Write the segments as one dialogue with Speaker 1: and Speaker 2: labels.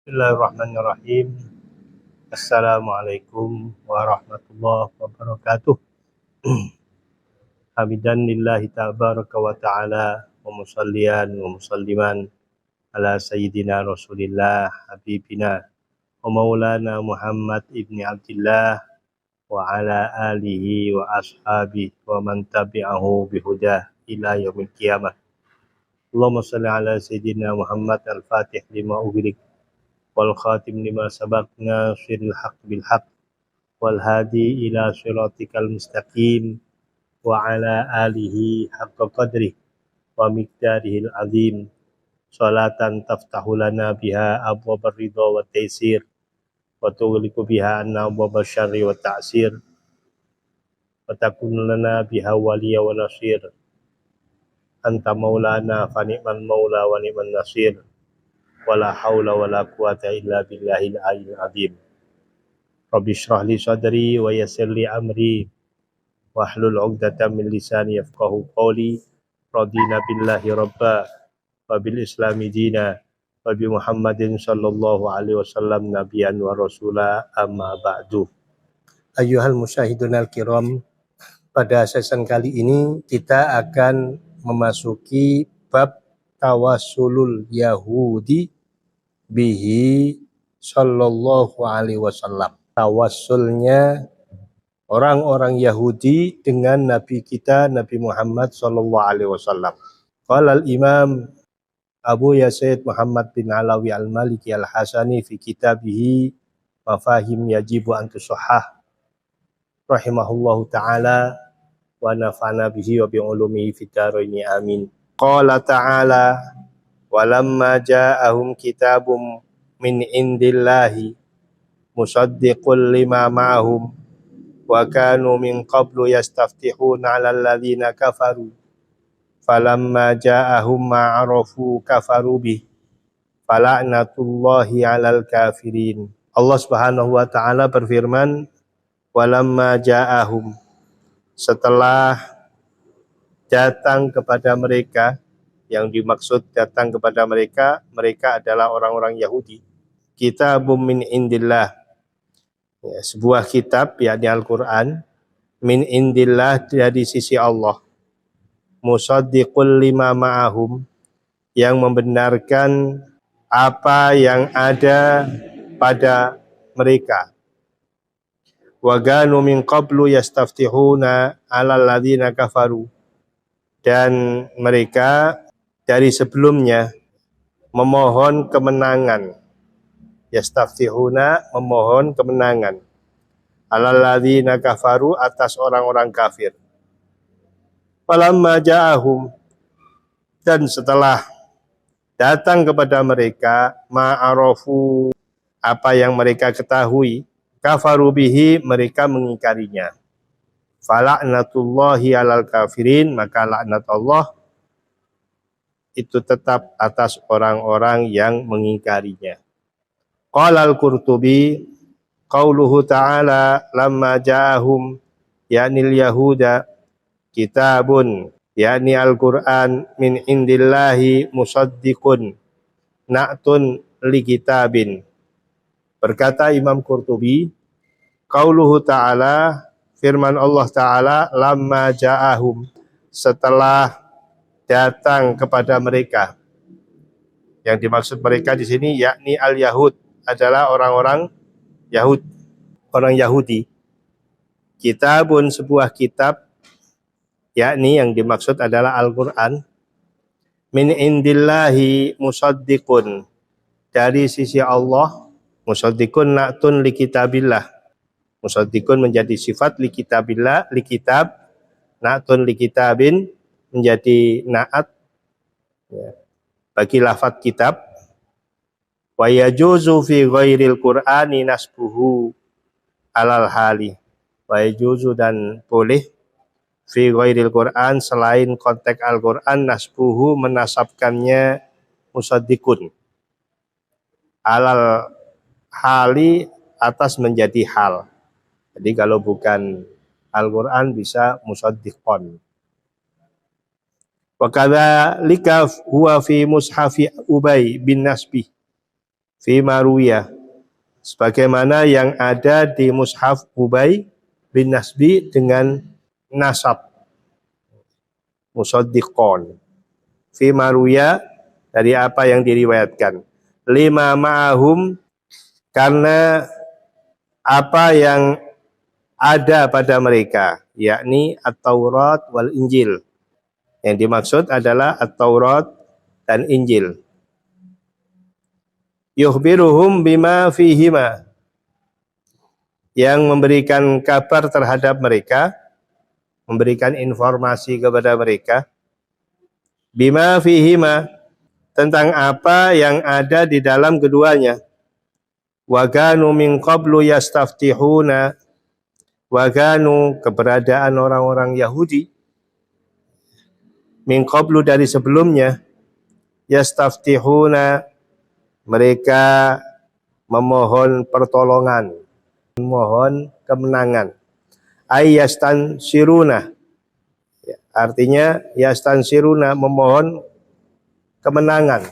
Speaker 1: Bismillahirrahmanirrahim. Assalamualaikum warahmatullahi wabarakatuh. Hamidan lillahi tabaraka wa ta'ala wa musallian wa musalliman ala sayyidina Rasulillah habibina wa maulana Muhammad ibni Abdillah wa ala alihi wa ashabihi wa man tabi'ahu bihudah ila yaumil qiyamah. Allahumma salli ala sayyidina Muhammad al-Fatih lima ughliq wal khatim lima sabaq nasiril haq bil haq wal hadi ila siratikal mustaqim wa ala alihi haqqa qadri wa miqdarihil azim. Salatan taftahu lana biha abwabar ridha wa taysir wa tughliqu biha anna abwabasy syarri wa ta'sir wa takunu lana biha waliya wa nasir. Anta maulana fa ni'mal maula wa ni'man nasir. Wala haula wala quwata illa billahil aliyyil azim. Rabbi shrah li sadri wa yassir li amri wahlul 'uqdatam min lisani yafqahu qawli. Radina billahi rabba wa bil islami dina wa bi Muhammadin sallallahu alaihi wasallam nabiyyan wa rasula, amma ba'du. Ayyuhal musyahidun al-kiram, pada season kali ini kita akan memasuki bab tawassulul Yahudi bihi sallallahu alaihi wasallam. Tawassulnya orang-orang Yahudi dengan Nabi kita Nabi Muhammad sallallahu alaihi wasallam. Qala al-Imam Abu Yazid Muhammad bin Alawi al-Maliki al-Hasani fi kitabihi Mafahim yajibu an tusahhah rahimahullahu ta'ala wa nafa'na bihi wa bi ulumihi fid dharaini amin. Qala ta'ala walamma ja'ahum kitabum min indillahi musaddiqul lima ma'ahum wa kanu min qablu yastaftihuna 'alal ladzina kafaru falamma ja'ahum ma 'arafu kafaru bih fala'natullahi 'alal kafirin. Allah Subhanahu wa taala berfirman, walamma ja'ahum, setelah datang kepada mereka, yang dimaksud datang kepada mereka adalah orang-orang Yahudi, kitabum min indillah, ya, sebuah kitab yakni Al-Quran, min indillah, dari sisi Allah, musaddiqul lima ma'ahum, yang membenarkan apa yang ada pada mereka. Wa ganu min qablu yastaftihuna 'alal ladzina kafaru, dan mereka dari sebelumnya memohon kemenangan. Yastaftihuna, memohon kemenangan, 'alal ladzina kafaru, atas orang-orang kafir. Falamma ja'ahum, dan setelah datang kepada mereka, ma'arafu, apa yang mereka ketahui, kafaru bihi, mereka mengingkarinya. Fala'natullahi 'alal kafirin, maka laknat Allah itu tetap atas orang-orang yang mengingkarinya. Qala al-Qurtubi, qauluhu ta'ala lamma ja'ahum ya'nil yahuda kitabun, yakni Al-Quran, min indillahi musaddiqun na'tun li kitabin. Berkata Imam Qurtubi, qauluhu ta'ala, firman Allah Ta'ala, lamma ja'ahum, setelah datang kepada mereka. Yang dimaksud mereka di sini yakni al-Yahud, adalah orang-orang Yahud, orang Yahudi. Kitabun, sebuah kitab, yakni yang dimaksud adalah Al-Quran, min indillahi musaddiqun, dari sisi Allah, musaddiqun na'tun li kitabillah, musaddiqun menjadi sifat li kitabillah, li kitab, na'tun li kitabin menjadi na'at, ya, bagi lafaz kitab. Wa yajuzu fi ghairil qur'ani nasbuhu alal hali, wa yajuzu, dan boleh, fi ghairil Qur'an, selain konteks Al-Quran, nasbuhu, menasabkannya musaddiqun, alal hali, atas menjadi hal. Jadi kalau bukan Al-Quran bisa musaddiqon. Wa kadzalika huwa fi mushafi Ubay bin Nasbi, fi marwiyah, sebagaimana yang ada di mushaf Ubay bin Nasbi dengan nasab musaddiqon, fi marwiyah, dari apa yang diriwayatkan, lima ma'ahum, karena apa yang ada pada mereka, yakni At-Taurat wal Injil. Yang dimaksud adalah At-Taurat dan Injil. Yukhbiruhum bima fihima, yang memberikan kabar terhadap mereka, memberikan informasi kepada mereka, bima fihima, tentang apa yang ada di dalam keduanya. Wa kanu min qablu yastaftihuna, wa kanu, keberadaan orang-orang Yahudi, min qablu, dari sebelumnya, yastaftihuna, mereka memohon pertolongan, memohon kemenangan. Ayastan siruna, artinya yastan siruna, memohon kemenangan.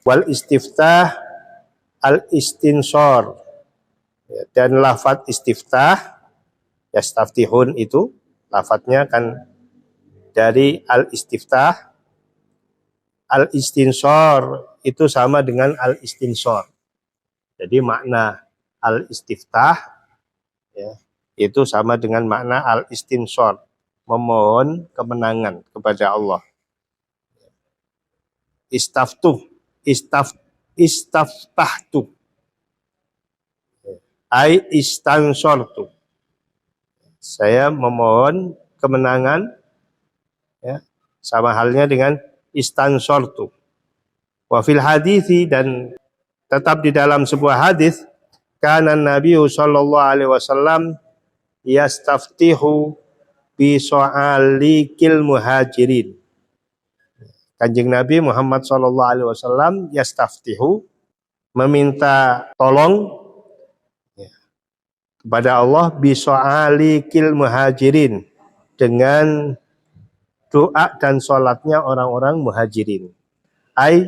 Speaker 1: Wal istiftah al istinsor, dan lafadz istiftah, yastaftihun itu lafadznya kan dari al istiftah. Al istinsor itu sama dengan al istinsor. Jadi makna al istiftah, ya, itu sama dengan makna al istinsor, memohon kemenangan kepada Allah. Istaftahtu ai istansortu, saya memohon kemenangan, ya, sama halnya dengan istansortu. Wa fil hadithi, dan tetap di dalam sebuah hadis, kana Nabi sallallahu alaihi wasallam yastaftihu bi so'alikil muhajirin. Kanjeng Nabi Muhammad sallallahu alaihi wasallam yastaftihu, meminta tolong, ya, kepada Allah, bi so'alikil muhajirin, dengan doa dan sholatnya orang-orang muhajirin. Ai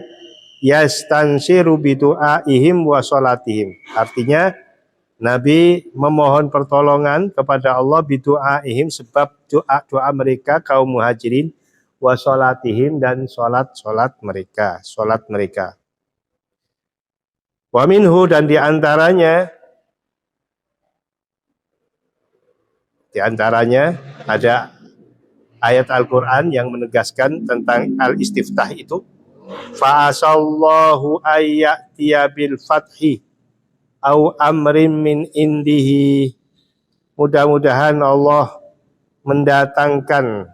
Speaker 1: yastansiru bi du'aihim wa sholatihim, artinya Nabi memohon pertolongan kepada Allah bi du'aihim, sebab doa-doa mereka kaum muhajirin, wa sholatihim, dan sholat mereka, sholat mereka. Wa minhu, dan diantaranya ada ayat Al-Quran yang menegaskan tentang al-istiftah itu. Fa'asallahu ayyatiya bil fathi au amrin min indihi, mudah-mudahan Allah mendatangkan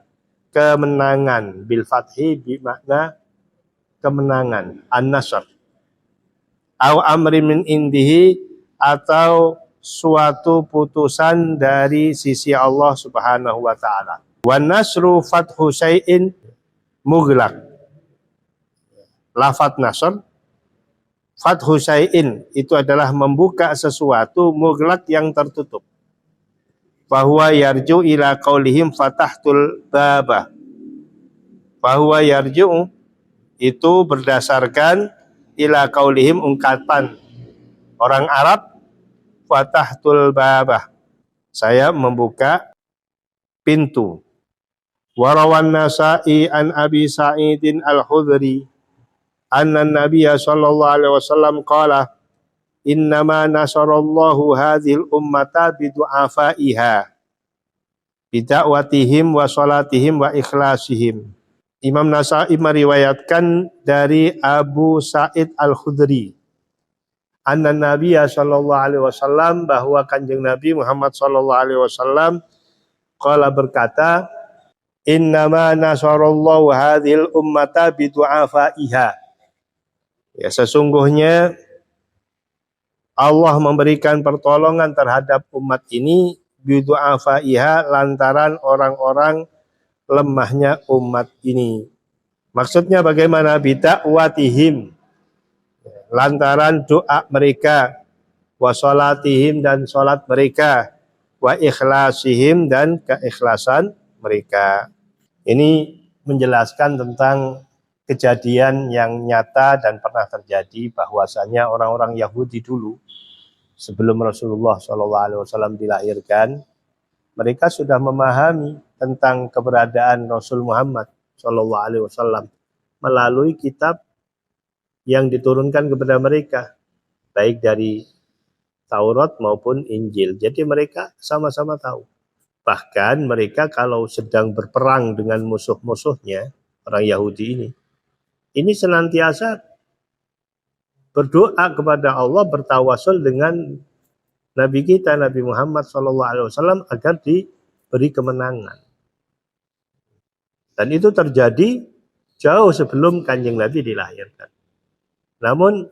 Speaker 1: kemenangan, bil fathi bermakna kemenangan, an-nasr, au amrin min indihi, atau suatu putusan dari sisi Allah Subhanahu wa taala. Wan nasru fathu syai'in mughlaq, lafadz nasr, fathu syai'in, itu adalah membuka sesuatu, mughlaq, yang tertutup. Fahuwa yarju ila qaulihim fatahtul baba, fahuwa yarju, itu berdasarkan ila qaulihim, ungkapan orang Arab, fatahtul baba, saya membuka pintu. Warawan Nasa'i an Abi Sa'idin al-Khudri anna Nabiyya sallallahu alaihi wasallam qala innama nasarallahu hadhil ummata bidu'afaiha bida'watihim wa salatihim wa ikhlasihim. Imam Nasa'i meriwayatkan dari Abu Sa'id al-Khudri, anna Nabiyya sallallahu alaihi wasallam, bahwa kanjeng Nabi Muhammad sallallahu alaihi wasallam qala, berkata, innama nasarallahu hadhil ummata bidu'afaiha, ya, sesungguhnya Allah memberikan pertolongan terhadap umat ini bidu'afaiha, lantaran orang-orang lemahnya umat ini. Maksudnya bagaimana? Bidakwatihim, lantaran doa mereka, wa sholatihim, dan sholat mereka, wa ikhlasihim, dan keikhlasan mereka. Ini menjelaskan tentang kejadian yang nyata dan pernah terjadi bahwasanya orang-orang Yahudi dulu sebelum Rasulullah SAW dilahirkan, mereka sudah memahami tentang keberadaan Rasul Muhammad SAW melalui kitab yang diturunkan kepada mereka, baik dari Taurat maupun Injil. Jadi mereka sama-sama tahu. Bahkan mereka kalau sedang berperang dengan musuh-musuhnya, orang Yahudi ini senantiasa berdoa kepada Allah, bertawasul dengan Nabi kita, Nabi Muhammad SAW agar diberi kemenangan. Dan itu terjadi jauh sebelum Kanjeng Nabi dilahirkan. Namun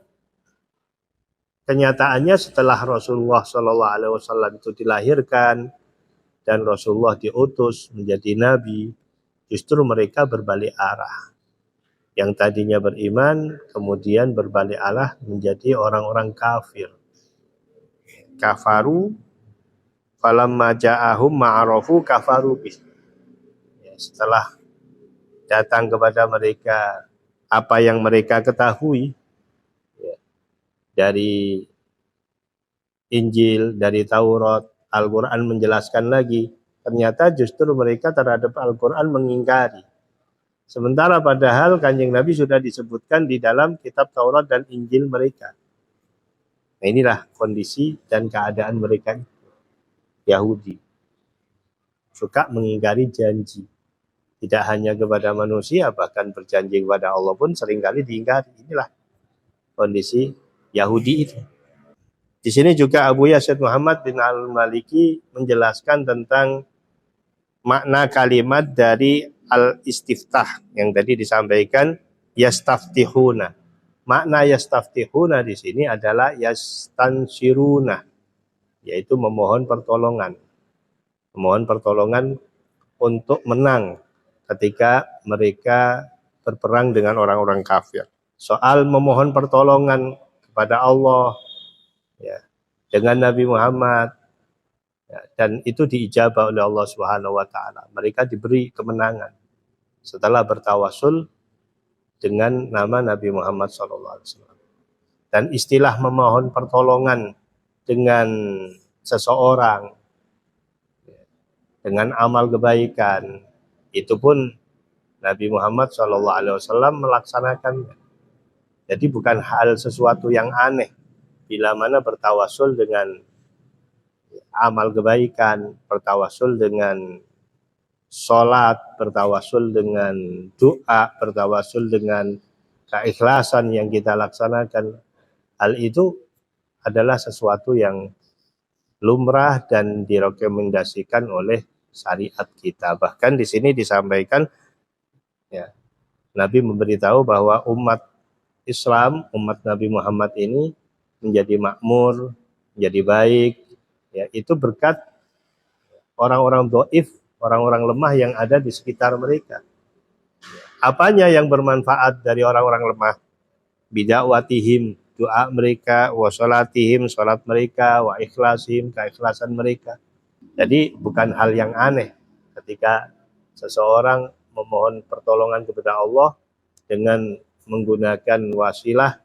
Speaker 1: kenyataannya setelah Rasulullah SAW itu dilahirkan dan Rasulullah diutus menjadi Nabi, justru mereka berbalik arah. Yang tadinya beriman, kemudian berbalik arah menjadi orang-orang kafir. Kafaru, falamma ja'ahum ma'arafu kafaru bih. Ya, setelah datang kepada mereka apa yang mereka ketahui, ya, dari Injil, dari Taurat, Al-Quran menjelaskan lagi, ternyata justru mereka terhadap Al-Quran mengingkari. Sementara padahal Kanjeng Nabi sudah disebutkan di dalam kitab Taurat dan Injil mereka. Nah, inilah kondisi dan keadaan mereka Yahudi. Suka mengingkari janji. Tidak hanya kepada manusia, bahkan berjanji kepada Allah pun seringkali diingkari. Inilah kondisi Yahudi itu. Di sini juga Abu Yazid Muhammad bin Al-Maliki menjelaskan tentang makna kalimat dari al-istiftah yang tadi disampaikan, yastaftihuna. Makna yastaftihuna di sini adalah yastansiruna, yaitu memohon pertolongan. Memohon pertolongan untuk menang ketika mereka berperang dengan orang-orang kafir. Soal memohon pertolongan kepada Allah, ya, dengan Nabi Muhammad, ya, dan itu diijabah oleh Allah Subhanahu wa taala. Mereka diberi kemenangan setelah bertawasul dengan nama Nabi Muhammad SAW. Dan istilah memohon pertolongan dengan seseorang, dengan amal kebaikan, itu pun Nabi Muhammad SAW melaksanakannya. Jadi bukan hal sesuatu yang aneh bila mana bertawasul dengan amal kebaikan, bertawasul dengan sholat, bertawasul dengan doa, bertawasul dengan keikhlasan yang kita laksanakan. Hal itu adalah sesuatu yang lumrah dan direkomendasikan oleh syariat kita. Bahkan di sini disampaikan, ya, Nabi memberitahu bahwa umat Islam, umat Nabi Muhammad ini menjadi makmur, menjadi baik, ya, itu berkat orang-orang dhaif, orang-orang lemah yang ada di sekitar mereka. Apanya yang bermanfaat dari orang-orang lemah? Bidakwatihim, doa mereka, wa sholatihim, sholat mereka, wa ikhlasihim, keikhlasan mereka. Jadi bukan hal yang aneh ketika seseorang memohon pertolongan kepada Allah dengan menggunakan wasilah,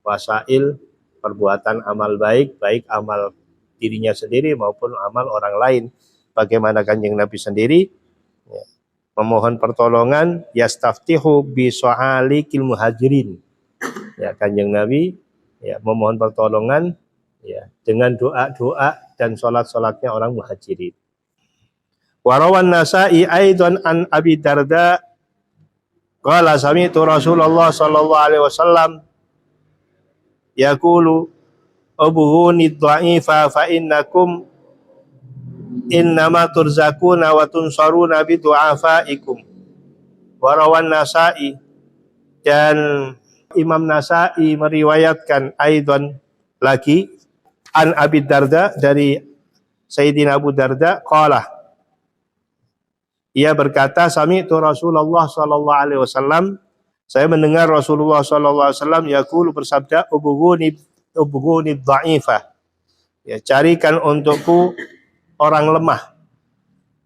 Speaker 1: wasail, perbuatan amal baik, baik amal dirinya sendiri maupun amal orang lain. Bagaimana Kanjeng Nabi sendiri, ya, memohon pertolongan, yastaftihu bi so'alikil muhajirin. Ya, Kanjeng Nabi, ya, memohon pertolongan, ya, dengan doa-doa dan sholat-sholatnya orang muhajirin. Warawan Nasa'i aidan an Abi Darda qala sami'tu Rasulullah sallallahu alaihi wasallam yaqulu ubuhuni dha'ifa fa innakum innama turzakuna wa tunsaruna bi du'afaikum. Warawan Nasa'i, dan Imam Nasa'i meriwayatkan aidan lagi an Abi Darda dari Sayyidina Abu Darda qala, ia berkata, sami'tu Rasulullah sallallahu alaihi wasallam, saya mendengar Rasulullah sallallahu alaihi wasallam yaqulu, bersabda, ubughuni dha'ifah, ya, carikan untukku orang lemah.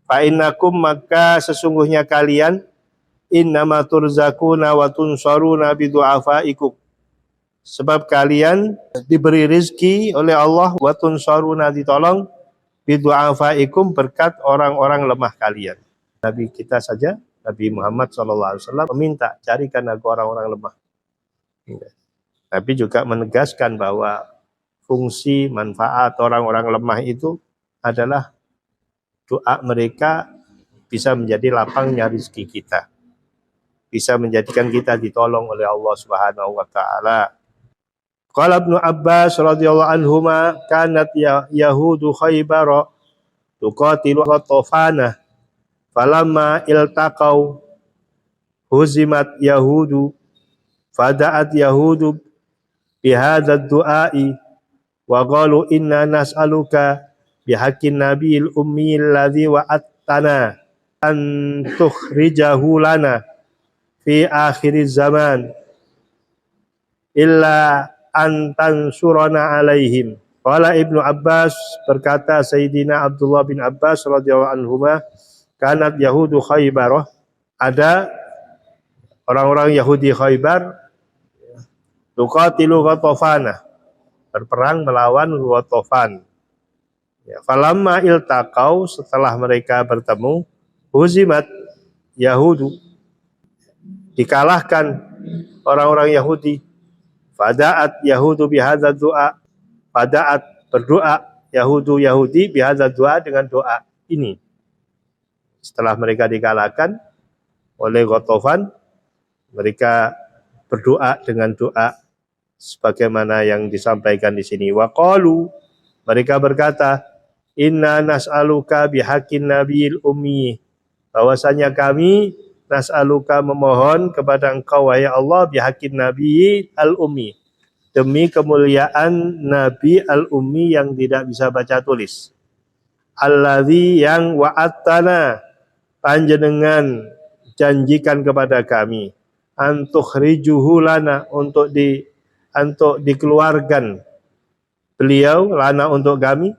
Speaker 1: Fa innakum, maka sesungguhnya kalian, innama turzakuna wa tunsaruna bidu'afaikum. Sebab kalian diberi rizki oleh Allah, wa tunsaruna, ditolong, bidu'afaikum, berkat orang-orang lemah kalian. Nabi kita saja, Nabi Muhammad SAW meminta, carikan aku orang-orang lemah. Nabi juga menegaskan bahwa fungsi manfaat orang-orang lemah itu adalah doa mereka bisa menjadi lapangnya rezeki kita, bisa menjadikan kita ditolong oleh Allah Subhanahu wa taala. Qala Ibnu Abbas radhiyallahu anhuma, kanat yahudu Khaybar tuqatilu Ghatafana falamma iltaqau huzimat yahudu fada'at yahudu bihadza du'ai wa qalu inna nas'aluka bihaqqin nabiyil ummi alladhi wa'adtana an tukhrijahu lana fi akhiriz zaman illa an tansurana alaihim. Qala Ibnu Abbas, berkata Sayyidina Abdullah bin Abbas radhiyallahu anhuma, kanat yahudu Khaybar, ada orang-orang Yahudi Khaybar, tuqatilu Ghatafana, berperang melawan Ghatafan. Ya, falamma iltaqau, setelah mereka bertemu, huzimat Yahudu, dikalahkan orang-orang Yahudi. Fada'at Yahudu bihadza du'a, fada'at, berdoa Yahudi bihadza du'a, dengan doa ini. Setelah mereka dikalahkan oleh Ghatafan, mereka berdoa dengan doa sebagaimana yang disampaikan di sini. Wa qalu, mereka berkata, inna nas'aluka bihaqqin nabiyil ummi, bahwasanya kami nas'aluka, memohon kepada engkau wahai Allah, bihaqqin nabiyil ummi, demi kemuliaan Nabi al-ummi yang tidak bisa baca tulis, alladzi, yang wa'adtana, panjenengan janjikan kepada kami, antukhrijuhu lana, untuk dikeluarkan beliau, lana, untuk kami,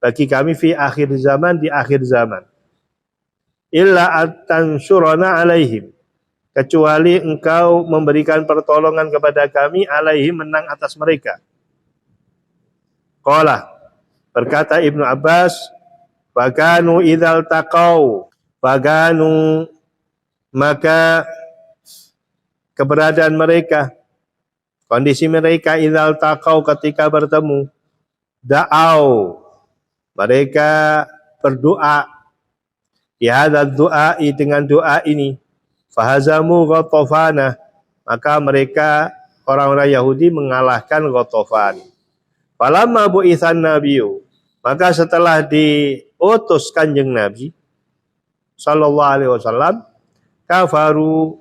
Speaker 1: bagi kami, fi akhir zaman, di akhir zaman, illa at-tansurana alaihim, kecuali engkau memberikan pertolongan kepada kami, alaihim, menang atas mereka. Qala, berkata Ibnu Abbas, baganu idzal taqau, baganu, maka keberadaan mereka, kondisi mereka, idzal taqau, ketika bertemu, da'au, mereka berdoa, bihadza du'ai, dengan doa ini, fahazamu Ghatafana, maka mereka orang-orang Yahudi mengalahkan Ghatafan. Falamma bu'itsan nabiyyu, maka setelah diutus kanjeng Nabi sallallahu alaihi wasallam, kafaru,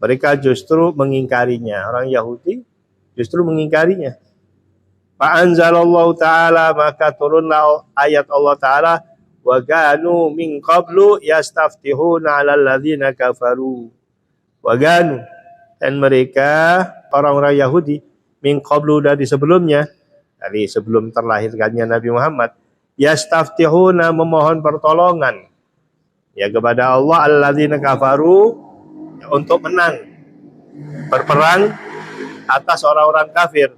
Speaker 1: mereka justru mengingkarinya, orang Yahudi justru mengingkarinya. Fa anzalallahu ta'ala, maka turunlah ayat Allah Ta'ala, wa ganu min qablu yastaftihuna 'alal ladzina kafaru. Wa ganu, dan mereka orang-orang Yahudi, min qablu, dari sebelumnya, dari sebelum terlahirkannya Nabi Muhammad, yastaftihuna, memohon pertolongan ya kepada Allah, alladzina kafaru, ya, untuk menang berperang atas orang-orang kafir.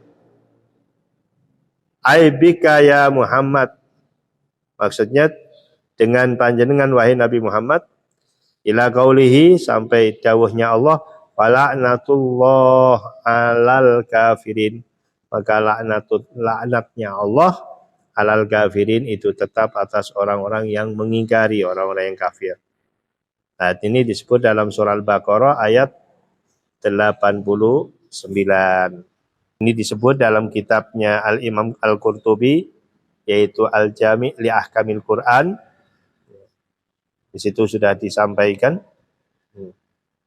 Speaker 1: Aibika ya Muhammad, maksudnya dengan panjenengan wahai Nabi Muhammad, ila qaulihi, sampai dawuhnya Allah, wala'natullah alal kafirin, maka laknatnya Allah alal kafirin, itu tetap atas orang-orang yang mengingkari, orang-orang yang kafir. Ayat ini disebut dalam surah Al-Baqarah ayat 89. Ini disebut dalam kitabnya Al-Imam Al-Qurtubi, yaitu Al-Jami' li Ahkamil Quran. Di situ sudah disampaikan,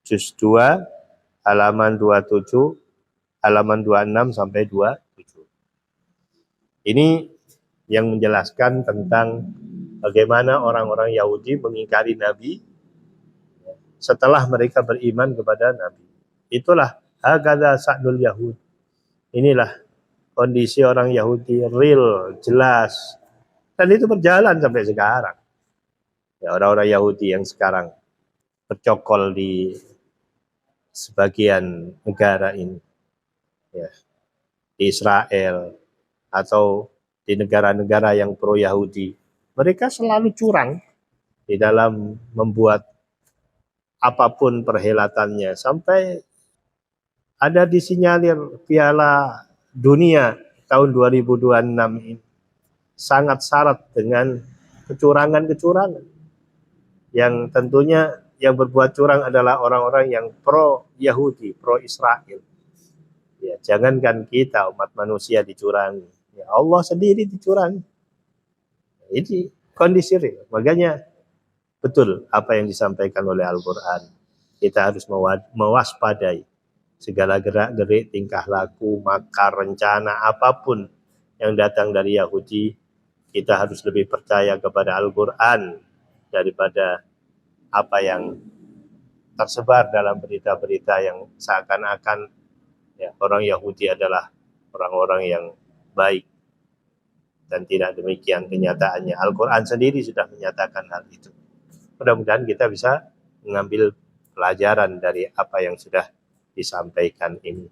Speaker 1: juz 2, halaman 27, halaman 26 sampai 27. Ini yang menjelaskan tentang bagaimana orang-orang Yahudi mengingkari Nabi setelah mereka beriman kepada Nabi. Itulah hakadza sa'dul Yahud. Inilah kondisi orang Yahudi, real, jelas. Dan itu berjalan sampai sekarang. Ya, orang-orang Yahudi yang sekarang bercokol di sebagian negara ini, ya, di Israel atau di negara-negara yang pro Yahudi, mereka selalu curang di dalam membuat apapun perhelatannya, sampai ada disinyalir Piala Dunia tahun 2026 ini sangat syarat dengan kecurangan-kecurangan, yang tentunya yang berbuat curang adalah orang-orang yang pro Yahudi, pro Israel. Ya, jangankan kita umat manusia dicurangi, ya Allah sendiri dicurangi. Ini kondisi real. Makanya betul apa yang disampaikan oleh Al-Quran. Kita harus mewaspadai segala gerak-gerik, tingkah laku, makar, rencana, apapun yang datang dari Yahudi. Kita harus lebih percaya kepada Al-Quran daripada apa yang tersebar dalam berita-berita yang seakan-akan ya, orang Yahudi adalah orang-orang yang baik, dan tidak demikian kenyataannya. Al-Quran sendiri sudah menyatakan hal itu. Mudah-mudahan kita bisa mengambil pelajaran dari apa yang sudah disampaikan ini.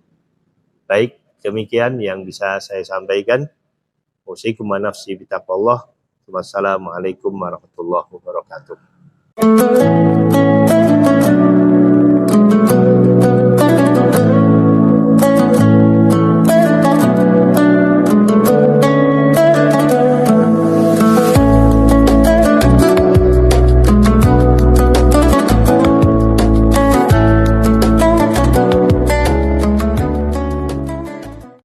Speaker 1: Baik, demikian yang bisa saya sampaikan. Usikum wa nafsi bitaqwallah. Wassalamualaikum warahmatullahi wabarakatuh.